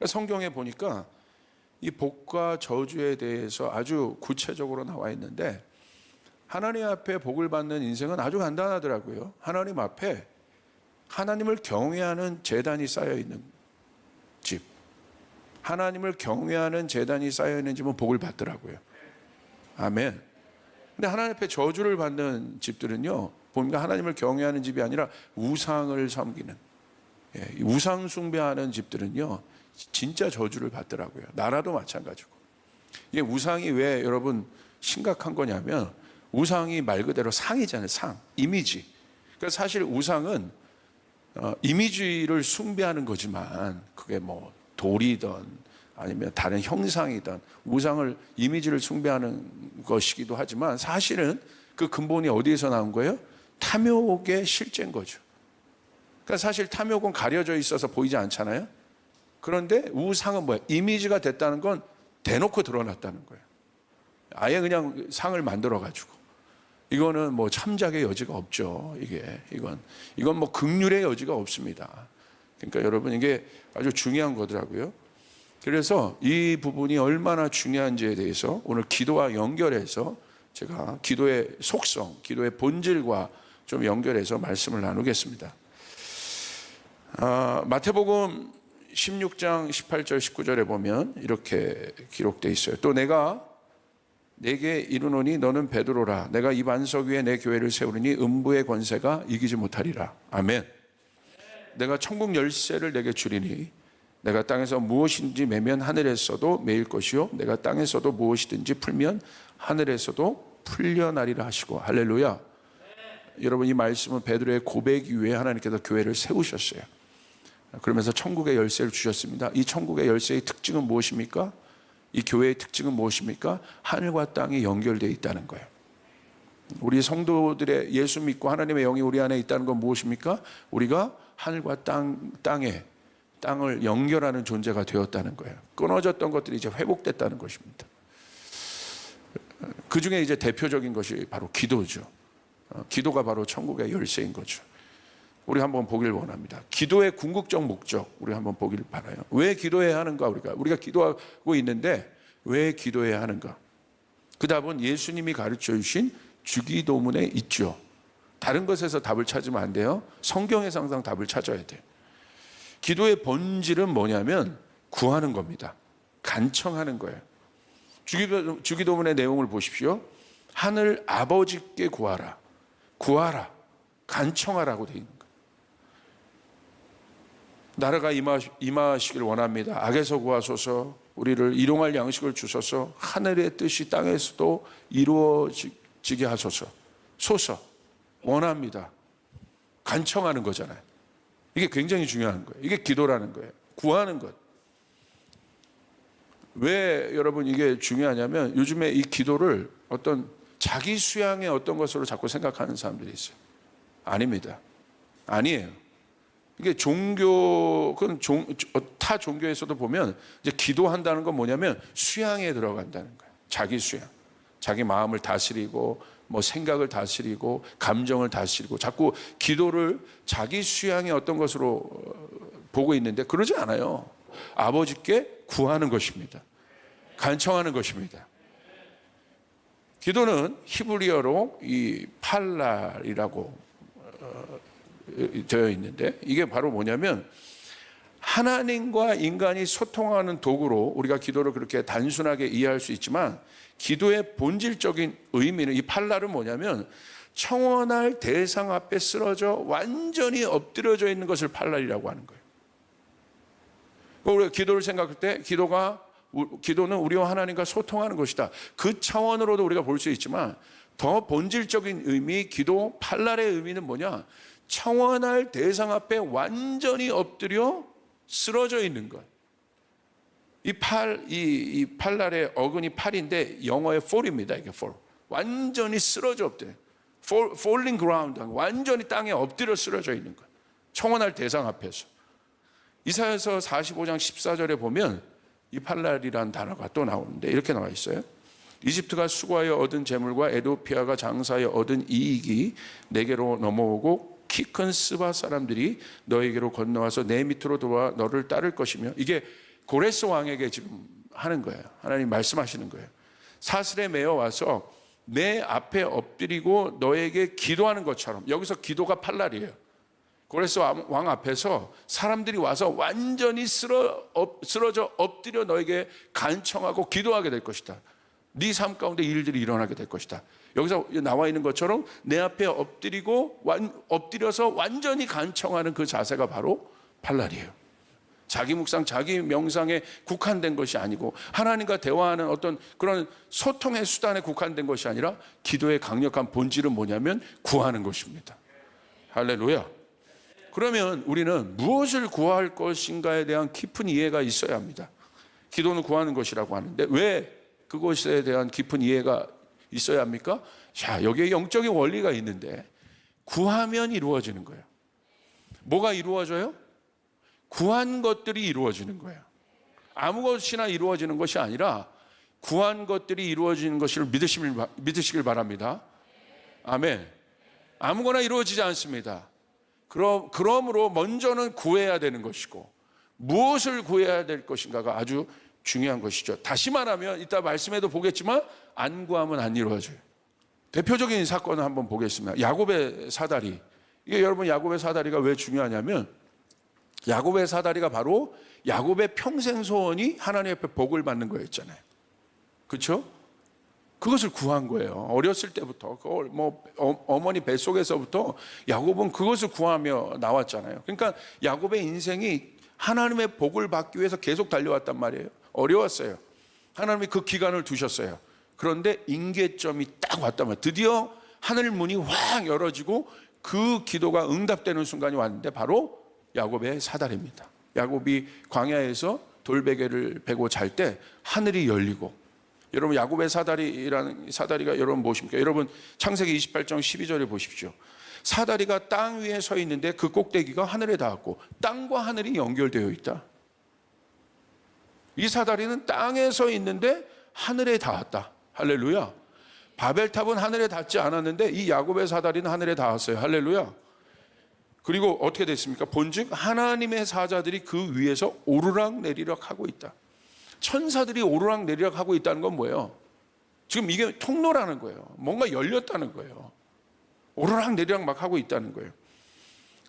성경에 보니까 이 복과 저주에 대해서 아주 구체적으로 나와 있는데, 하나님 앞에 복을 받는 인생은 아주 간단하더라고요. 하나님 앞에 하나님을 경외하는 제단이 쌓여 있는 집, 하나님을 경외하는 제단이 쌓여 있는 집은 복을 받더라고요. 아멘. 근데 하나님 앞에 저주를 받는 집들은요, 보니까 하나님을 경외하는 집이 아니라 우상을 섬기는, 우상 숭배하는 집들은요 진짜 저주를 받더라고요. 나라도 마찬가지고. 이게 우상이 왜 여러분 심각한 거냐면, 우상이 말 그대로 상이잖아요. 상, 이미지. 그러니까 사실 우상은 이미지를 숭배하는 거지만, 그게 뭐 돌이든 아니면 다른 형상이든 우상을, 이미지를 숭배하는 것이기도 하지만, 사실은 그 근본이 어디에서 나온 거예요? 탐욕의 실제인 거죠. 그러니까 사실 탐욕은 가려져 있어서 보이지 않잖아요. 그런데 우상은 뭐예요? 이미지가 됐다는 건 대놓고 드러났다는 거예요. 아예 그냥 상을 만들어 가지고. 이거는 뭐 참작의 여지가 없죠. 이건 뭐 긍휼의 여지가 없습니다. 그러니까 여러분, 이게 아주 중요한 거더라고요. 그래서 이 부분이 얼마나 중요한지에 대해서 오늘 기도와 연결해서 제가 기도의 속성, 기도의 본질과 좀 연결해서 말씀을 나누겠습니다. 마태복음 16장 18절 19절에 보면 이렇게 기록되어 있어요. 또 내가 내게 이르노니 너는 베드로라. 내가 이 반석 위에 내 교회를 세우리니 음부의 권세가 이기지 못하리라. 아멘. 내가 천국 열쇠를 내게 주리니 내가 땅에서 무엇인지 매면 하늘에서도 매일 것이요 내가 땅에서도 무엇이든지 풀면 하늘에서도 풀려나리라 하시고. 할렐루야. 여러분, 이 말씀은 베드로의 고백 이후에 하나님께서 교회를 세우셨어요. 그러면서 천국의 열쇠를 주셨습니다. 이 천국의 열쇠의 특징은 무엇입니까? 이 교회의 특징은 무엇입니까? 하늘과 땅이 연결되어 있다는 거예요. 우리 성도들의 예수 믿고 하나님의 영이 우리 안에 있다는 건 무엇입니까? 우리가 하늘과 땅을 연결하는 존재가 되었다는 거예요. 끊어졌던 것들이 이제 회복됐다는 것입니다. 그 중에 이제 대표적인 것이 바로 기도죠. 기도가 바로 천국의 열쇠인 거죠. 우리 한번 보길 원합니다. 기도의 궁극적 목적, 우리 한번 보길 바라요. 왜 기도해야 하는가? 우리가 기도하고 있는데 왜 기도해야 하는가? 그 답은 예수님이 가르쳐 주신 주기도문에 있죠. 다른 것에서 답을 찾으면 안 돼요. 성경에서 항상 답을 찾아야 돼요. 기도의 본질은 뭐냐면 구하는 겁니다. 간청하는 거예요. 주기도문의 내용을 보십시오. 하늘 아버지께 구하라. 구하라. 간청하라고 되어 있는 거예요. 나라가 임하시길 원합니다. 악에서 구하소서. 우리를 일용할 양식을 주소서. 하늘의 뜻이 땅에서도 이루어지게 하소서. 원합니다. 간청하는 거잖아요. 이게 굉장히 중요한 거예요. 이게 기도라는 거예요. 구하는 것. 왜 여러분 이게 중요하냐면, 요즘에 이 기도를 어떤 자기 수양의 어떤 것으로 자꾸 생각하는 사람들이 있어요. 아닙니다. 아니에요. 이게 타 종교에서도 보면 이제 기도한다는 건 뭐냐면 수양에 들어간다는 거예요. 자기 수양. 자기 마음을 다스리고 뭐 생각을 다스리고 감정을 다스리고 자꾸 기도를 자기 수양의 어떤 것으로 보고 있는데, 그러지 않아요. 아버지께 구하는 것입니다. 간청하는 것입니다. 기도는 히브리어로 이 팔랄이라고 되어 있는데, 이게 바로 뭐냐면 하나님과 인간이 소통하는 도구로 우리가 기도를 그렇게 단순하게 이해할 수 있지만, 기도의 본질적인 의미는, 이 팔랄은 뭐냐면 청원할 대상 앞에 쓰러져 완전히 엎드려져 있는 것을 팔랄이라고 하는 거예요. 우리가 기도를 생각할 때 기도는 우리와 하나님과 소통하는 것이다. 그 차원으로도 우리가 볼 수 있지만, 더 본질적인 의미, 기도 팔랄의 의미는 뭐냐? 청원할 대상 앞에 완전히 엎드려 쓰러져 있는 것. 이 팔랄의 어근이 팔인데 영어의 fall입니다. 이게 fall. 완전히 쓰러져 엎드려. falling ground. 완전히 땅에 엎드려 쓰러져 있는 것. 청원할 대상 앞에서. 이사야서 45장 14절에 보면 이 팔랄이라는 단어가 또 나오는데 이렇게 나와 있어요. 이집트가 수고하여 얻은 재물과 에도피아가 장사하여 얻은 이익이 내게로 넘어오고 키 큰 스바 사람들이 너에게로 건너와서 내 밑으로 들어와 너를 따를 것이며. 이게 고레스 왕에게 지금 하는 거예요. 하나님 말씀하시는 거예요. 사슬에 매어 와서 내 앞에 엎드리고 너에게 기도하는 것처럼. 여기서 기도가 팔날이에요. 고레스 왕 앞에서 사람들이 와서 완전히 쓰러져 엎드려 너에게 간청하고 기도하게 될 것이다. 네 삶 가운데 일들이 일어나게 될 것이다. 여기서 나와 있는 것처럼 내 앞에 엎드려서 완전히 간청하는 그 자세가 바로 팔날이에요. 자기 묵상, 자기 명상에 국한된 것이 아니고 하나님과 대화하는 어떤 그런 소통의 수단에 국한된 것이 아니라 기도의 강력한 본질은 뭐냐면 구하는 것입니다. 할렐루야. 그러면 우리는 무엇을 구할 것인가에 대한 깊은 이해가 있어야 합니다. 기도는 구하는 것이라고 하는데 왜 그것에 대한 깊은 이해가 있어야 합니까? 자, 여기에 영적인 원리가 있는데 구하면 이루어지는 거예요. 뭐가 이루어져요? 구한 것들이 이루어지는 거예요. 아무것이나 이루어지는 것이 아니라 구한 것들이 이루어지는 것을 믿으시길 바랍니다. 아멘. 아무거나 이루어지지 않습니다. 그러므로 먼저는 구해야 되는 것이고 무엇을 구해야 될 것인가가 아주 중요한 것이죠. 다시 말하면 이따 말씀에도 보겠지만 안 구하면 안 이루어져요. 대표적인 사건을 한번 보겠습니다. 야곱의 사다리. 이게 여러분 야곱의 사다리가 왜 중요하냐면 야곱의 사다리가 바로 야곱의 평생 소원이 하나님 앞에 복을 받는 거였잖아요. 그렇죠? 그것을 구한 거예요. 어렸을 때부터 어머니 뱃속에서부터 야곱은 그것을 구하며 나왔잖아요. 그러니까 야곱의 인생이 하나님의 복을 받기 위해서 계속 달려왔단 말이에요. 어려웠어요. 하나님이 그 기간을 두셨어요. 그런데 임계점이 딱 왔단 말이에요. 드디어 하늘 문이 확 열어지고 그 기도가 응답되는 순간이 왔는데 바로 야곱의 사다리입니다. 야곱이 광야에서 돌베개를 베고 잘 때 하늘이 열리고, 여러분 야곱의 사다리라는 사다리가 여러분 무엇입니까? 여러분 창세기 28장 12절에 보십시오. 사다리가 땅 위에 서 있는데 그 꼭대기가 하늘에 닿았고 땅과 하늘이 연결되어 있다. 이 사다리는 땅에 서 있는데 하늘에 닿았다. 할렐루야. 바벨탑은 하늘에 닿지 않았는데 이 야곱의 사다리는 하늘에 닿았어요. 할렐루야. 그리고 어떻게 됐습니까? 본즉 하나님의 사자들이 그 위에서 오르락 내리락 하고 있다. 천사들이 오르락 내리락 하고 있다는 건 뭐예요? 지금 이게 통로라는 거예요. 뭔가 열렸다는 거예요. 오르락 내리락 막 하고 있다는 거예요.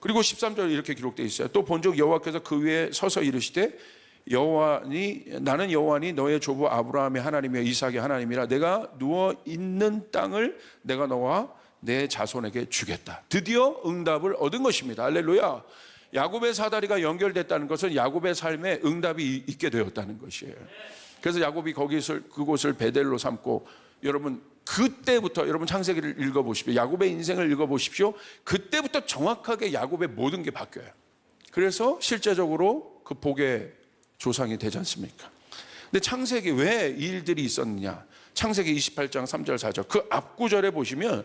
그리고 13절에 이렇게 기록되어 있어요. 또 본즉 여호와께서 그 위에 서서 이르시되 나는 여호와니 너의 조부 아브라함의 하나님이여 이삭의 하나님이라 내가 누워 있는 땅을 내가 너와 내 자손에게 주겠다. 드디어 응답을 얻은 것입니다. 할렐루야. 야곱의 사다리가 연결됐다는 것은 야곱의 삶에 응답이 있게 되었다는 것이에요. 그래서 야곱이 그곳을 베델로 삼고, 여러분 그때부터 여러분 창세기를 읽어보십시오. 야곱의 인생을 읽어보십시오. 그때부터 정확하게 야곱의 모든 게 바뀌어요. 그래서 실제적으로 그 복의 조상이 되지 않습니까? 근데 창세기 왜 이 일들이 있었느냐? 창세기 28장 3절 4절 그 앞구절에 보시면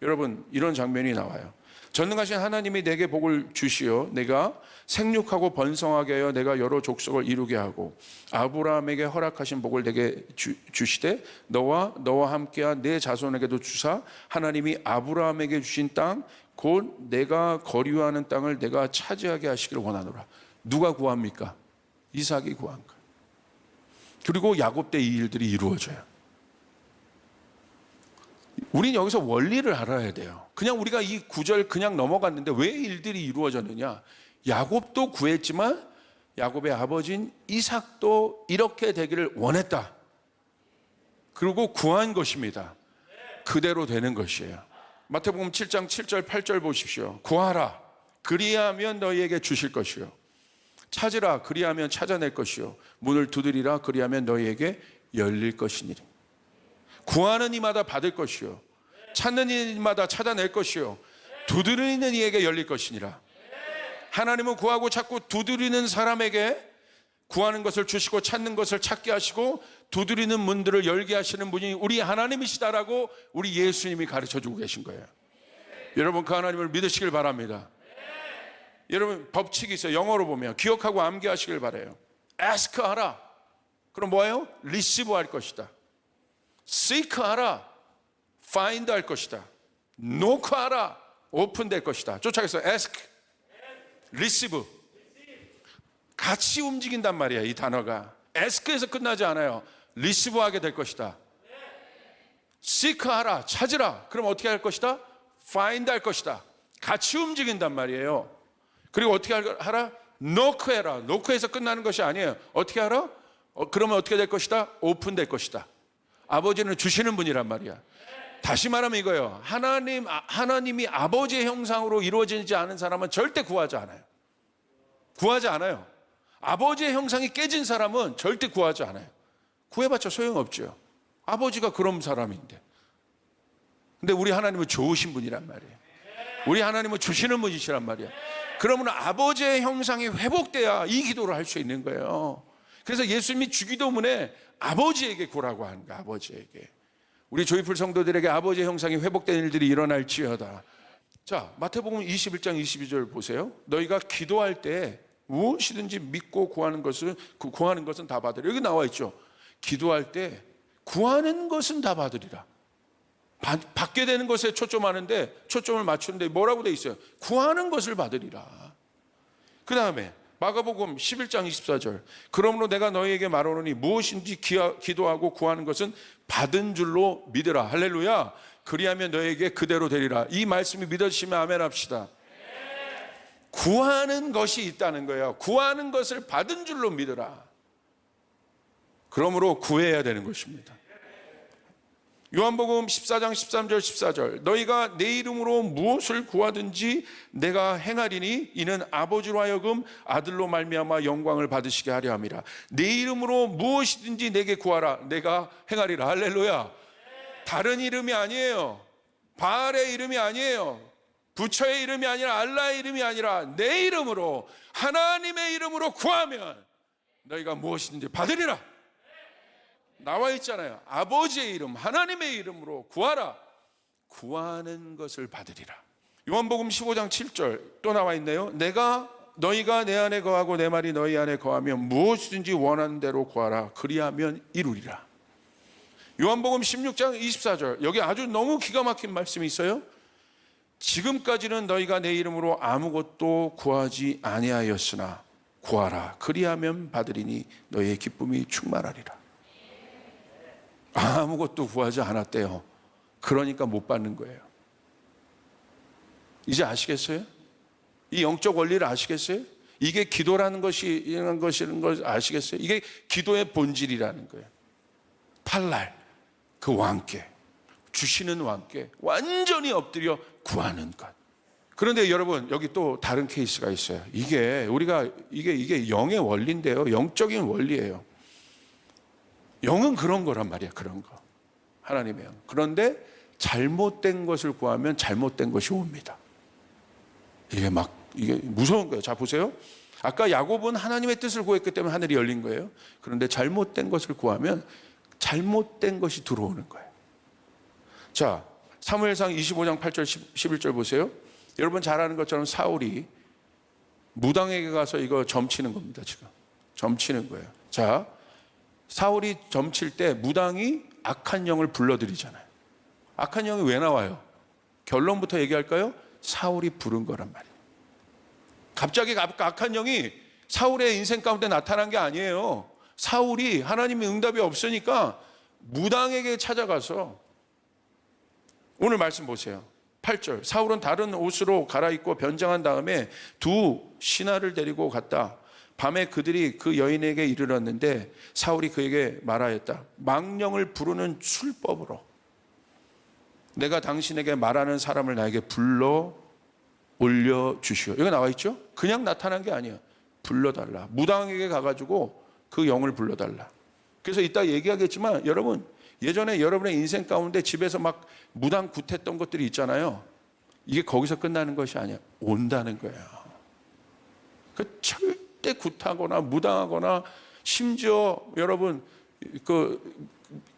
여러분 이런 장면이 나와요. 전능하신 하나님이 내게 복을 주시어 내가 생육하고 번성하게 하여 내가 여러 족속을 이루게 하고 아브라함에게 허락하신 복을 내게 주시되 너와 함께한 내 자손에게도 주사 하나님이 아브라함에게 주신 땅 곧 내가 거류하는 땅을 내가 차지하게 하시기를 원하노라. 누가 구합니까? 이삭이 구한 거예요. 그리고 야곱 때 이 일들이 이루어져요. 우리는 여기서 원리를 알아야 돼요. 그냥 우리가 이 구절 그냥 넘어갔는데 왜 일들이 이루어졌느냐? 야곱도 구했지만 야곱의 아버지인 이삭도 이렇게 되기를 원했다. 그리고 구한 것입니다. 그대로 되는 것이에요. 마태복음 7장 7절 8절 보십시오. 구하라 그리하면 너희에게 주실 것이요 찾으라 그리하면 찾아낼 것이요 문을 두드리라 그리하면 너희에게 열릴 것이니라. 구하는 이마다 받을 것이요 찾는 이마다 찾아낼 것이요 두드리는 이에게 열릴 것이니라. 하나님은 구하고 찾고 두드리는 사람에게 구하는 것을 주시고 찾는 것을 찾게 하시고 두드리는 문들을 열게 하시는 분이 우리 하나님이시다라고 우리 예수님이 가르쳐주고 계신 거예요. 여러분 그 하나님을 믿으시길 바랍니다. 여러분 법칙이 있어요. 영어로 보면 기억하고 암기하시길 바라요. ask 하라. 그럼 뭐예요? receive 할 것이다. seek 하라. find 할 것이다. knock 하라. open 될 것이다. 쫓아가서 ask, receive. 같이 움직인단 말이야. 이 단어가 ask에서 끝나지 않아요. receive하게 될 것이다. seek하라, 찾으라. 그럼 어떻게 할 것이다? find 할 것이다. 같이 움직인단 말이에요. 그리고 어떻게 하라? knock해라. knock해서 끝나는 것이 아니에요. 어떻게 하라? 그러면 어떻게 될 것이다? open 될 것이다. 아버지는 주시는 분이란 말이야. 다시 말하면 이거예요. 하나님이 아버지의 형상으로 이루어지지 않은 사람은 절대 구하지 않아요. 구하지 않아요. 아버지의 형상이 깨진 사람은 절대 구하지 않아요. 구해봤자 소용없죠. 아버지가 그런 사람인데. 근데 우리 하나님은 좋으신 분이란 말이에요. 우리 하나님은 주시는 분이시란 말이에요. 그러면 아버지의 형상이 회복돼야 이 기도를 할 수 있는 거예요. 그래서 예수님이 주기도문에 아버지에게 구라고 하는 거예요. 아버지에게. 우리 조이풀 성도들에게 아버지의 형상이 회복된 일들이 일어날지어다. 자, 마태복음 21장 22절 보세요. 너희가 기도할 때 무엇이든지 믿고 구하는 것은 다 받으리라. 여기 나와 있죠. 기도할 때 구하는 것은 다 받으리라. 받게 되는 것에 초점하는데 초점을 맞추는데 뭐라고 돼 있어요? 구하는 것을 받으리라. 그 다음에 마가복음 11장 24절. 그러므로 내가 너희에게 말하노니 무엇인지 기도하고 구하는 것은 받은 줄로 믿으라. 할렐루야. 그리하면 너희에게 그대로 되리라. 이 말씀이 믿어지시면 아멘 합시다. 구하는 것이 있다는 거예요. 구하는 것을 받은 줄로 믿으라. 그러므로 구해야 되는 것입니다. 요한복음 14장 13절 14절. 너희가 내 이름으로 무엇을 구하든지 내가 행하리니 이는 아버지로 하여금 아들로 말미암아 영광을 받으시게 하려 함이라. 내 이름으로 무엇이든지 내게 구하라. 내가 행하리라. 할렐루야. 다른 이름이 아니에요. 바알의 이름이 아니에요. 부처의 이름이 아니라 알라의 이름이 아니라 내 이름으로, 하나님의 이름으로 구하면 너희가 무엇이든지 받으리라. 나와 있잖아요. 아버지의 이름, 하나님의 이름으로 구하라. 구하는 것을 받으리라. 요한복음 15장 7절 또 나와 있네요. 너희가 내 안에 거하고 내 말이 너희 안에 거하면 무엇이든지 원하는 대로 구하라. 그리하면 이루리라. 요한복음 16장 24절. 여기 아주 너무 기가 막힌 말씀이 있어요. 지금까지는 너희가 내 이름으로 아무것도 구하지 아니하였으나 구하라. 그리하면 받으리니 너희의 기쁨이 충만하리라. 아무것도 구하지 않았대요. 그러니까 못 받는 거예요. 이제 아시겠어요? 이 영적 원리를 아시겠어요? 이게 기도라는 것이 이런 것이라는 걸 아시겠어요? 이게 기도의 본질이라는 거예요. 팔날 그 왕께, 주시는 왕께 완전히 엎드려 구하는 것. 그런데 여러분, 여기 또 다른 케이스가 있어요. 이게 영의 원리인데요. 영적인 원리예요. 영은 그런 거란 말이야. 그런 거. 하나님의 영. 그런데 잘못된 것을 구하면 잘못된 것이 옵니다. 이게 무서운 거예요. 자, 보세요. 아까 야곱은 하나님의 뜻을 구했기 때문에 하늘이 열린 거예요. 그런데 잘못된 것을 구하면 잘못된 것이 들어오는 거예요. 자, 사무엘상 25장 8절 11절 보세요. 여러분 잘 아는 것처럼 사울이 무당에게 가서 이거 점치는 겁니다. 지금 점치는 거예요. 자, 사울이 점칠 때 무당이 악한 영을 불러들이잖아요. 악한 영이 왜 나와요? 결론부터 얘기할까요? 사울이 부른 거란 말이에요. 갑자기 악한 영이 사울의 인생 가운데 나타난 게 아니에요. 사울이 하나님의 응답이 없으니까 무당에게 찾아가서, 오늘 말씀 보세요. 8절. 사울은 다른 옷으로 갈아입고 변장한 다음에 두 신하를 데리고 갔다. 밤에 그들이 그 여인에게 이르렀는데 사울이 그에게 말하였다. 망령을 부르는 술법으로 내가 당신에게 말하는 사람을 나에게 불러 올려주시오. 이거 나와 있죠? 그냥 나타난 게 아니에요. 불러달라. 무당에게 가가지고 그 영을 불러달라. 그래서 이따 얘기하겠지만 여러분, 예전에 여러분의 인생 가운데 집에서 막 무당 굿했던 것들이 있잖아요. 이게 거기서 끝나는 것이 아니야. 온다는 거예요. 그 절대 굿하거나 무당하거나, 심지어 여러분 그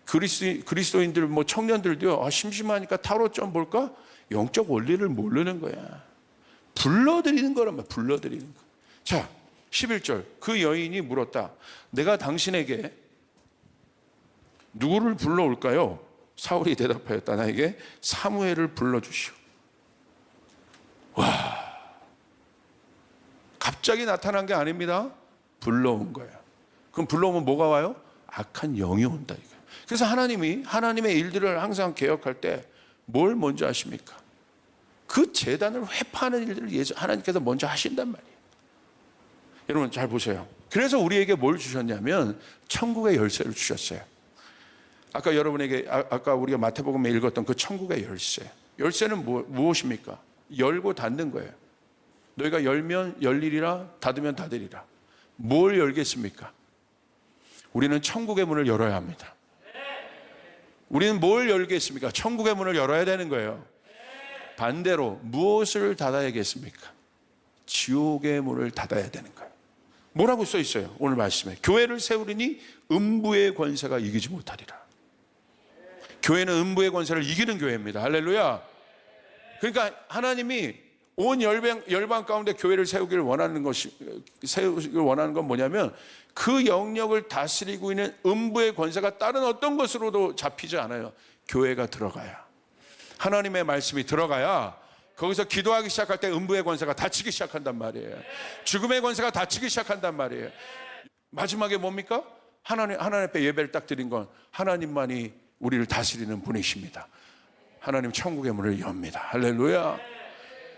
그리스도인들 뭐 청년들도요. 심심하니까 타로 좀 볼까? 영적 원리를 모르는 거야. 불러들이는 거란 말이야. 불러들이는 거. 자, 11절. 그 여인이 물었다. 내가 당신에게 누구를 불러올까요? 사울이 대답하였다. 나에게 사무엘을 불러주시오. 와, 갑자기 나타난 게 아닙니다. 불러온 거예요. 그럼 불러오면 뭐가 와요? 악한 영이 온다 이거예요. 그래서 하나님이 하나님의 일들을 항상 개혁할 때 뭘 먼저 하십니까? 그 제단을 회파하는 일들을 하나님께서 먼저 하신단 말이에요. 여러분 잘 보세요. 그래서 우리에게 뭘 주셨냐면 천국의 열쇠를 주셨어요. 아까 여러분에게 아까 우리가 마태복음에 읽었던 그 천국의 열쇠. 열쇠는 무엇입니까? 열고 닫는 거예요. 너희가 열면 열리리라, 닫으면 닫으리라. 뭘 열겠습니까? 우리는 천국의 문을 열어야 합니다. 우리는 뭘 열겠습니까? 천국의 문을 열어야 되는 거예요. 반대로 무엇을 닫아야겠습니까? 지옥의 문을 닫아야 되는 거예요. 뭐라고 써 있어요? 오늘 말씀에 교회를 세우리니 음부의 권세가 이기지 못하리라. 교회는 음부의 권세를 이기는 교회입니다. 할렐루야. 그러니까 하나님이 온 열방 가운데 교회를 세우길 원하는 건 뭐냐면 그 영역을 다스리고 있는 음부의 권세가 다른 어떤 것으로도 잡히지 않아요. 교회가 들어가야, 하나님의 말씀이 들어가야 거기서 기도하기 시작할 때 음부의 권세가 닫히기 시작한단 말이에요. 죽음의 권세가 닫히기 시작한단 말이에요. 마지막에 뭡니까? 하나님 앞에 예배를 딱 드린 건 하나님만이 우리를 다스리는 분이십니다. 하나님 천국의 문을 엽니다. 할렐루야.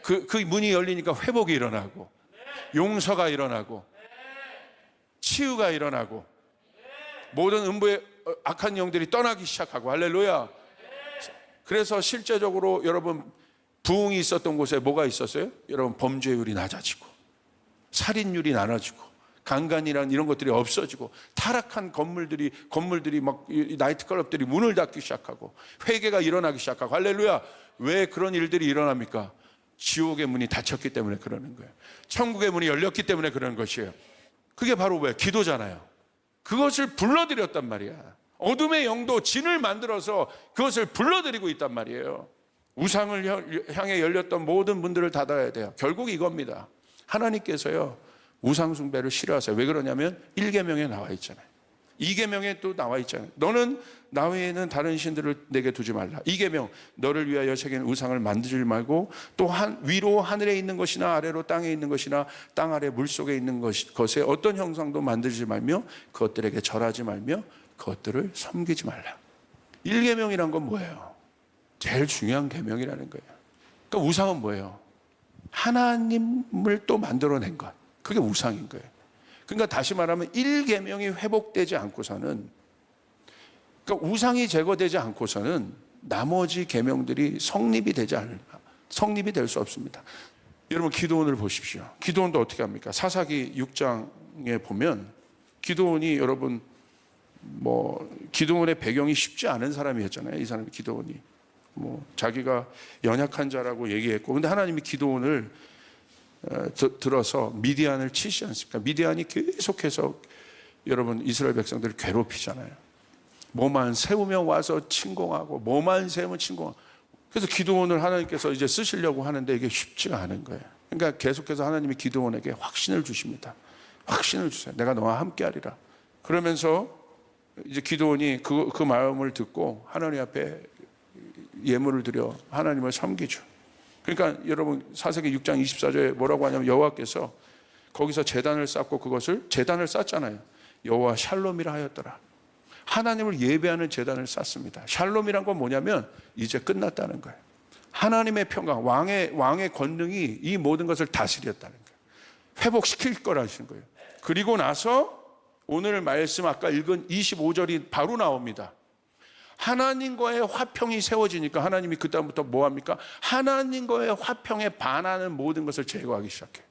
그 문이 열리니까 회복이 일어나고, 용서가 일어나고, 치유가 일어나고, 모든 음부의 악한 영들이 떠나기 시작하고. 할렐루야. 그래서 실제적으로 여러분 부흥이 있었던 곳에 뭐가 있었어요? 여러분 범죄율이 낮아지고, 살인율이 낮아지고, 강간이란 이런 것들이 없어지고, 타락한 건물들이 막 나이트클럽들이 문을 닫기 시작하고, 회개가 일어나기 시작하고. 할렐루야. 왜 그런 일들이 일어납니까? 지옥의 문이 닫혔기 때문에 그러는 거예요. 천국의 문이 열렸기 때문에 그러는 것이에요. 그게 바로 왜? 기도잖아요. 그것을 불러들였단 말이야. 어둠의 영도 진을 만들어서 그것을 불러들이고 있단 말이에요. 우상을 향해 열렸던 모든 문들을 닫아야 돼요. 결국 이겁니다. 하나님께서요 우상 숭배를 싫어하세요. 왜 그러냐면 1계명에 나와 있잖아요. 2계명에 또 나와 있잖아요. 너는 나 외에는 다른 신들을 내게 두지 말라. 2계명, 너를 위하여 새긴 우상을 만들지 말고, 또 위로 하늘에 있는 것이나 아래로 땅에 있는 것이나 땅 아래 물속에 있는 것에 어떤 형상도 만들지 말며 그것들에게 절하지 말며 그것들을 섬기지 말라. 1계명이란 건 뭐예요? 제일 중요한 계명이라는 거예요. 그러니까 우상은 뭐예요? 하나님을 또 만들어낸 것. 그게 우상인 거예요. 그러니까 다시 말하면 1계명이 회복되지 않고서는, 그러니까 우상이 제거되지 않고서는 나머지 계명들이 성립이 될 수 없습니다. 여러분 기드온을 보십시오. 기드온도 어떻게 합니까? 사사기 6장에 보면 기드온이 여러분 기드온의 배경이 쉽지 않은 사람이었잖아요. 이 사람이 기드온이 자기가 연약한 자라고 얘기했고, 근데 하나님이 기드온을 들어서 미디안을 치지 않습니까? 미디안이 계속해서 여러분 이스라엘 백성들을 괴롭히잖아요. 뭐만 세우면 와서 침공하고, 뭐만 세우면 침공하고. 그래서 기드온을 하나님께서 이제 쓰시려고 하는데 이게 쉽지가 않은 거예요. 그러니까 계속해서 하나님이 기드온에게 확신을 주십니다. 확신을 주세요. 내가 너와 함께하리라. 그러면서 이제 기드온이 그 마음을 듣고 하나님 앞에 예물을 드려 하나님을 섬기죠. 그러니까 여러분 사사기 6장 24절에 뭐라고 하냐면 여호와께서 거기서 제단을 쌓고 그것을 제단을 쌓잖아요. 여호와 샬롬이라 하였더라. 하나님을 예배하는 제단을 쌓습니다. 샬롬이란 건 뭐냐면 이제 끝났다는 거예요. 하나님의 평강, 왕의 권능이 이 모든 것을 다스렸다는 거예요. 회복시킬 거라는 거예요. 그리고 나서 오늘 말씀 아까 읽은 25절이 바로 나옵니다. 하나님과의 화평이 세워지니까 하나님이 그다음부터 뭐 합니까? 하나님과의 화평에 반하는 모든 것을 제거하기 시작해요.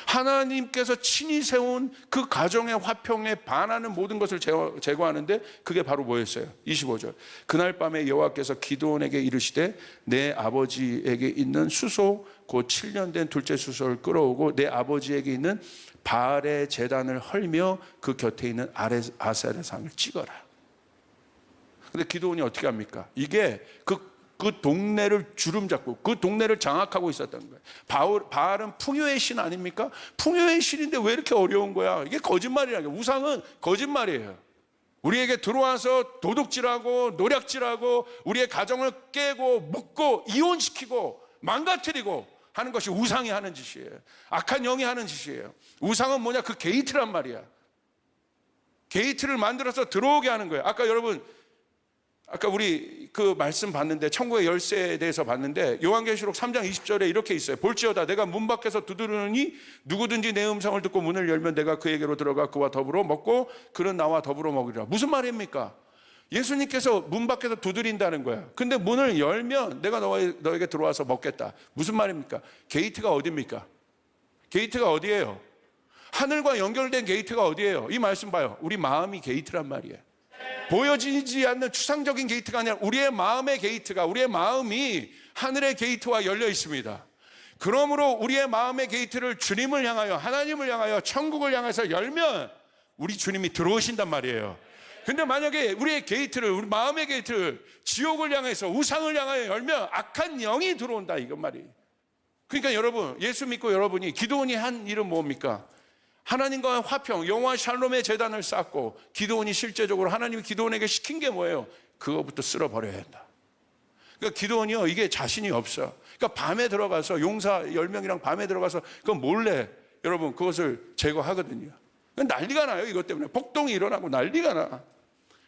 하나님께서 친히 세운 그 가정의 화평에 반하는 모든 것을 제거하는데 그게 바로 뭐였어요? 25절. 그날 밤에 여호와께서 기드온에게 이르시되 내 아버지에게 있는 수소 곧 7년 된 둘째 수소를 끌어오고 내 아버지에게 있는 바알의 제단을 헐며 그 곁에 있는 아세라 상을 찍어라. 근데 기드온이 어떻게 합니까? 이게 그 동네를 주름잡고 그 동네를 장악하고 있었던 거예요. 바알은 풍요의 신 아닙니까? 풍요의 신인데 왜 이렇게 어려운 거야? 이게 거짓말이라는 거예요. 우상은 거짓말이에요. 우리에게 들어와서 도둑질하고 노략질하고 우리의 가정을 깨고 묶고 이혼시키고 망가뜨리고 하는 것이 우상이 하는 짓이에요. 악한 영이 하는 짓이에요. 우상은 뭐냐? 그 게이트란 말이야. 게이트를 만들어서 들어오게 하는 거예요. 아까 우리 그 말씀 봤는데, 천국의 열쇠에 대해서 봤는데, 요한계시록 3장 20절에 이렇게 있어요. 볼지어다 내가 문 밖에서 두드리니 누구든지 내 음성을 듣고 문을 열면 내가 그에게로 들어가 그와 더불어 먹고 그는 나와 더불어 먹으리라. 무슨 말입니까? 예수님께서 문 밖에서 두드린다는 거야. 근데 문을 열면 내가 너에게 들어와서 먹겠다. 무슨 말입니까? 게이트가 어디입니까? 게이트가 어디예요? 하늘과 연결된 게이트가 어디예요? 이 말씀 봐요. 우리 마음이 게이트란 말이에요. 보여지지 않는 추상적인 게이트가 아니라 우리의 마음의 게이트가, 우리의 마음이 하늘의 게이트와 열려 있습니다. 그러므로 우리의 마음의 게이트를 주님을 향하여, 하나님을 향하여, 천국을 향해서 열면 우리 주님이 들어오신단 말이에요. 근데 만약에 우리의 게이트를, 우리 마음의 게이트를 지옥을 향해서, 우상을 향하여 열면 악한 영이 들어온다, 이건 말이에요. 그러니까 여러분, 예수 믿고 여러분이, 기도원이 한 일은 뭡니까? 하나님과 화평, 영화 샬롬의 제단을 쌓고, 기도원이 실제적으로 하나님이 기도원에게 시킨 게 뭐예요? 그거부터 쓸어버려야 한다. 그러니까 기도원이요, 이게 자신이 없어. 그러니까 밤에 들어가서, 용사 10명이랑 밤에 들어가서 그 몰래 여러분 그것을 제거하거든요. 난리가 나요. 이것 때문에 폭동이 일어나고 난리가 나.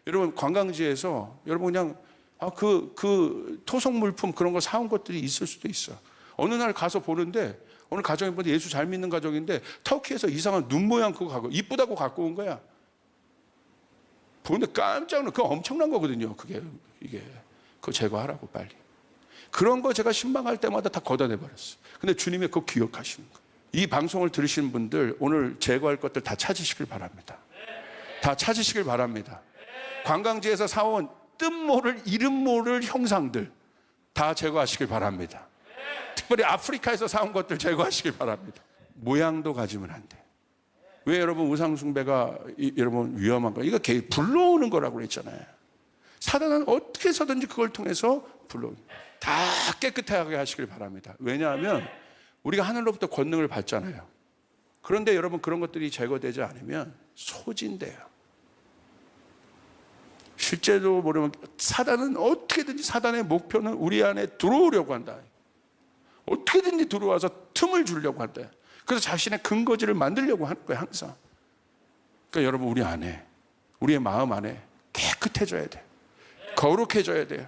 여러분 관광지에서 여러분 그냥 그 토속 물품 그런 거 사온 것들이 있을 수도 있어. 어느 날 가서 보는데, 오늘 가정이 보는데 예수 잘 믿는 가정인데 터키에서 이상한 눈 모양 그거 갖고, 이쁘다고 갖고 온 거야. 보는데 깜짝 놀라. 그거 엄청난 거거든요. 이게 그거 제거하라고 빨리. 그런 거 제가 신방할 때마다 다 걷어내 버렸어. 근데 주님이 그거 기억하시는 거예요. 이 방송을 들으시는 분들 오늘 제거할 것들 다 찾으시길 바랍니다. 다 찾으시길 바랍니다. 관광지에서 사온 뜻 모를, 이름 모를 형상들 다 제거하시길 바랍니다. 특별히 아프리카에서 사온 것들 제거하시길 바랍니다. 모양도 가지면 안 돼. 왜 여러분 우상숭배가 여러분 위험한 거예요? 이거 불러오는 거라고 그랬잖아요. 사단은 어떻게 해서든지 그걸 통해서 불러오는, 다 깨끗하게 하시길 바랍니다. 왜냐하면 우리가 하늘로부터 권능을 받잖아요. 그런데 여러분 그런 것들이 제거되지 않으면 소진돼요. 실제로 모르면 사단은 어떻게든지, 사단의 목표는 우리 안에 들어오려고 한다. 어떻게든지 들어와서 틈을 주려고 한다. 그래서 자신의 근거지를 만들려고 하는 거예요, 항상. 그러니까 여러분 우리 안에, 우리의 마음 안에 깨끗해져야 돼요. 거룩해져야 돼요.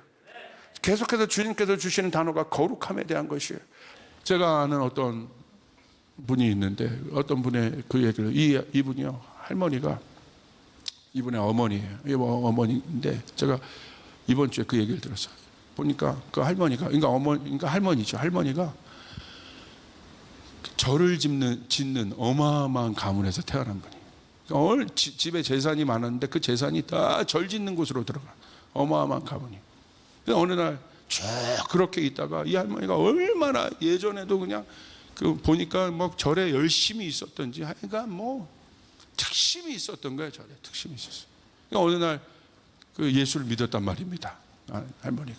계속해서 주님께서 주시는 단어가 거룩함에 대한 것이에요. 제가 아는 어떤 분이 있는데, 어떤 분의 그 얘기를, 이분이요, 할머니가, 이분의 어머니예요. 어머니인데 제가 이번 주에 그 얘기를 들었어요. 보니까 그 할머니가, 그러니까 할머니죠. 할머니가 절을 짓는 어마어마한 가문에서 태어난 분이에요. 집에 재산이 많았는데 그 재산이 다 절 짓는 곳으로 들어가. 어마어마한 가문이. 어느 날 쭉 그렇게 있다가 이 할머니가 얼마나 예전에도 그냥 보니까 뭐 절에 열심히 있었던지 하여간 뭐 특심이 있었던 거예요. 절에 특심이 있었어요. 그러니까 어느 날 그 예수를 믿었단 말입니다. 할머니가.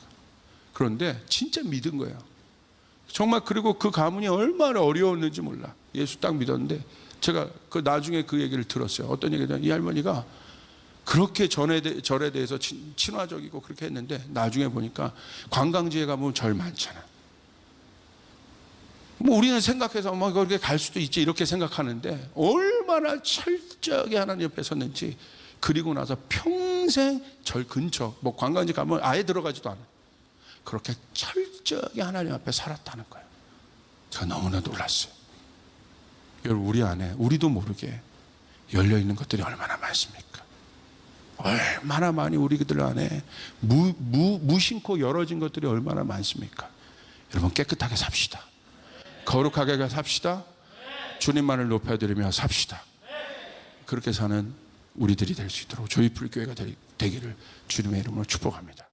그런데 진짜 믿은 거예요. 정말. 그리고 그 가문이 얼마나 어려웠는지 몰라. 예수 딱 믿었는데 제가 그 나중에 그 얘기를 들었어요. 어떤 얘기냐면 이 할머니가 그렇게 절에 대해서 친화적이고 그렇게 했는데 나중에 보니까 관광지에 가면 절 많잖아. 뭐 우리는 생각해서 뭐 그렇게 갈 수도 있지 이렇게 생각하는데 얼마나 철저하게 하나님 옆에 섰는지. 그리고 나서 평생 절 근처, 뭐 관광지 가면 아예 들어가지도 않아. 그렇게 철저하게 하나님 앞에 살았다는 거예요. 제가 너무나 놀랐어요. 여러분 우리 안에 우리도 모르게 열려있는 것들이 얼마나 많습니까? 얼마나 많이 우리들 안에 무심코 열어진 것들이 얼마나 많습니까? 여러분 깨끗하게 삽시다. 거룩하게 삽시다. 주님만을 높여드리며 삽시다. 그렇게 사는 우리들이 될 수 있도록 조이풀 교회가 되기를 주님의 이름으로 축복합니다.